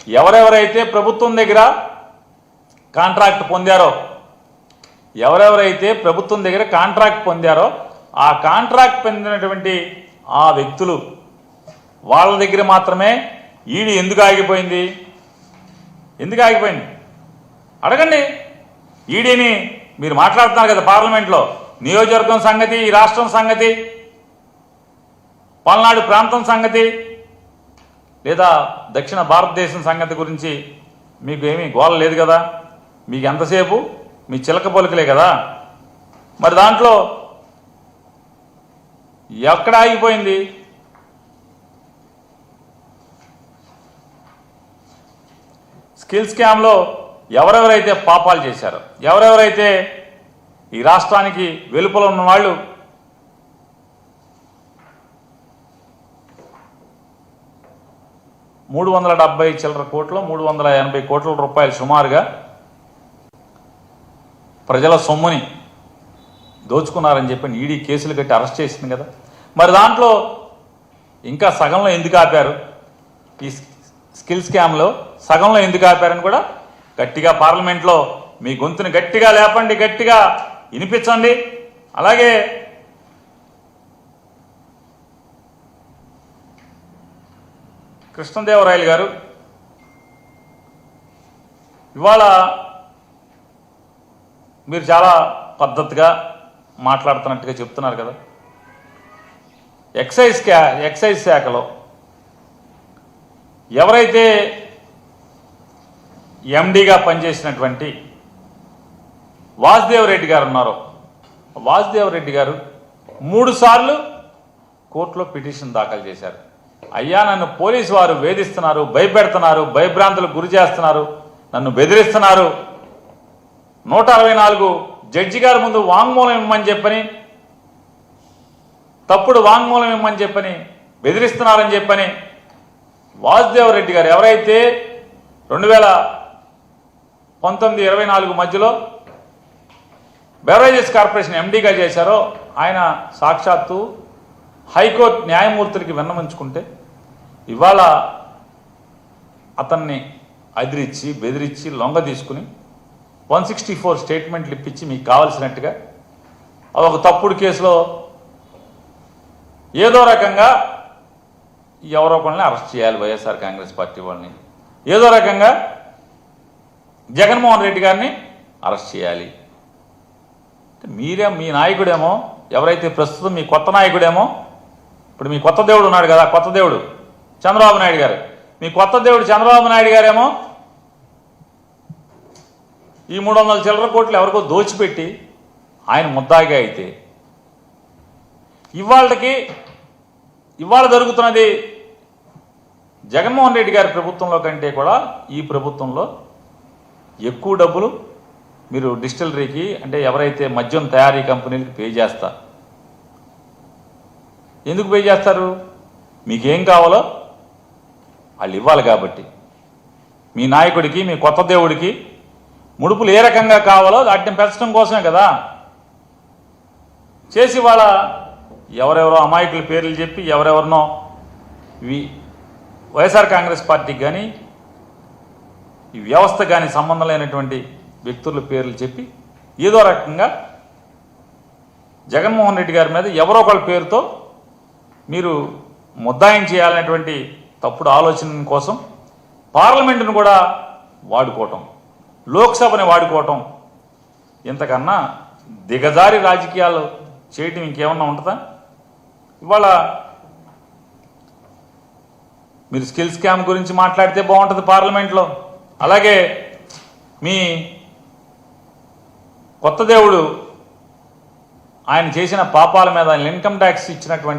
ఎవరెవరైతే ప్రభుత్వం దగ్గర కాంట్రాక్ట్ పొందారో ఆ కాంట్రాక్ట్ పొందినటువంటి ఆ వ్యక్తులు వాళ్ళ దగ్గర మాత్రమే ఈడీ ఎందుకు ఆగిపోయింది అడగండి. ఈడీని మీరు మాట్లాడుతున్నారు కదా పార్లమెంట్లో, నియోజకవర్గం సంగతి, ఈ రాష్ట్రం సంగతి, పల్నాడు ప్రాంతం సంగతి, లేదా దక్షిణ భారతదేశం సంగతి గురించి మీకు ఏమీ గోల లేదు కదా. మీకు ఎంతసేపు మీ చిలక పలుకులే కదా. మరి దాంట్లో ఎక్కడ ఆగిపోయింది? స్కిల్ స్కామ్లో ఎవరెవరైతే పాపాలు చేశారో, ఎవరెవరైతే ఈ రాష్ట్రానికి వెలుపల ఉన్న వాళ్ళు $380 కోట్ల రూపాయలు సుమారుగా ప్రజల సొమ్ముని దోచుకున్నారని చెప్పి ఈడీ కేసులు కట్టి అరెస్ట్ చేసింది కదా. మరి దాంట్లో ఇంకా సగంలో ఎందుకు ఆపారు? ఈ స్కిల్ స్కామ్లో సగంలో ఎందుకు ఆపారని కూడా గట్టిగా పార్లమెంట్లో మీ గొంతుని గట్టిగా లేపండి, గట్టిగా వినిపించండి. అలాగే కృష్ణదేవరాయలు గారు ఇవాళ మీరు చాలా పద్ధతిగా మాట్లాడుతున్నట్టుగా చెప్తున్నారు కదా. ఎక్సైజ్ శాఖలో ఎవరైతే ఎండీగా పనిచేసినటువంటి వాసుదేవ్ రెడ్డి గారు ఉన్నారో, వాసుదేవ్ రెడ్డి గారు 3 సార్లు కోర్టులో పిటిషన్ దాఖలు చేశారు. అయ్యా, నన్ను పోలీసు వారు వేధిస్తున్నారు, భయపెడుతున్నారు, భయభ్రాంతులకు గురి చేస్తున్నారు, నన్ను బెదిరిస్తున్నారు, 164 జడ్జి గారి ముందు వాంగ్మూలం ఇమ్మని చెప్పని, తప్పుడు వాంగ్మూలం ఇమ్మని చెప్పని బెదిరిస్తున్నారని చెప్పని వాసుదేవ్ రెడ్డి గారు ఎవరైతే 2019-24 మధ్యలో బెవరేజెస్ కార్పొరేషన్ ఎండీగా చేశారో, ఆయన సాక్షాత్తు హైకోర్టు న్యాయమూర్తులకి విన్నవించుకుంటే ఇవాళ అతన్ని అదిరించి బెదిరించి లొంగ తీసుకుని 164 స్టేట్మెంట్లు ఇప్పించి మీకు కావలసినట్టుగా ఒక తప్పుడు కేసులో ఏదో రకంగా ఎవరో ఒకరిని అరెస్ట్ చేయాలి, వైఎస్ఆర్ కాంగ్రెస్ పార్టీ వాళ్ళని, ఏదో రకంగా జగన్మోహన్ రెడ్డి గారిని అరెస్ట్ చేయాలి. మీ నాయకుడేమో, ఎవరైతే ప్రస్తుతం మీ కొత్త నాయకుడేమో, ఇప్పుడు మీ కొత్త దేవుడు ఉన్నాడు కదా, కొత్త దేవుడు చంద్రబాబు నాయుడు గారు, మీ కొత్త దేవుడు చంద్రబాబు నాయుడు గారేమో ఈ 300 చిల్లర కోట్లు ఎవరికో దోచిపెట్టి ఆయన ముద్దాయిగా అయితే, ఇవాళ జరుగుతున్నది జగన్మోహన్ రెడ్డి గారి ప్రభుత్వంలో కంటే కూడా ఈ ప్రభుత్వంలో ఎక్కువ డబ్బులు మీరు డిస్టిలరీకి, అంటే ఎవరైతే మద్యం తయారీ కంపెనీలకు పే చేస్తారు. ఎందుకు పే చేస్తారు? మీకేం కావాలో వాళ్ళు ఇవ్వాలి కాబట్టి. మీ నాయకుడికి, మీ కొత్త దేవుడికి ముడుపులు ఏ రకంగా కావాలో వాటిని పెంచడం కోసమే కదా చేసి వాళ్ళ ఎవరెవరో అమాయకుల పేర్లు చెప్పి ఎవరెవరినో వైఎస్ఆర్ కాంగ్రెస్ పార్టీకి కానీ ఈ వ్యవస్థ కానీ సంబంధం లేనటువంటి వ్యక్తుల పేర్లు చెప్పి ఏదో రకంగా జగన్మోహన్ రెడ్డి గారి మీద ఎవరో ఒకళ్ళ పేరుతో మీరు ముద్దాయం చేయాలనేటువంటి తప్పుడు ఆలోచన కోసం పార్లమెంటును కూడా వాడుకోవటం, లోక్సభని వాడుకోవటం, ఇంతకన్నా దిగజారి రాజకీయాలు చేయటం ఇంకేమన్నా ఉంటుందా? ఇవాళ మీరు స్కిల్ స్కామ్ గురించి మాట్లాడితే బాగుంటుంది పార్లమెంట్లో. అలాగే మీ కొత్త దేవుడు ఆయన చేసిన పాపాల మీద ఇన్కమ్ ట్యాక్స్ ఇచ్చినటువంటి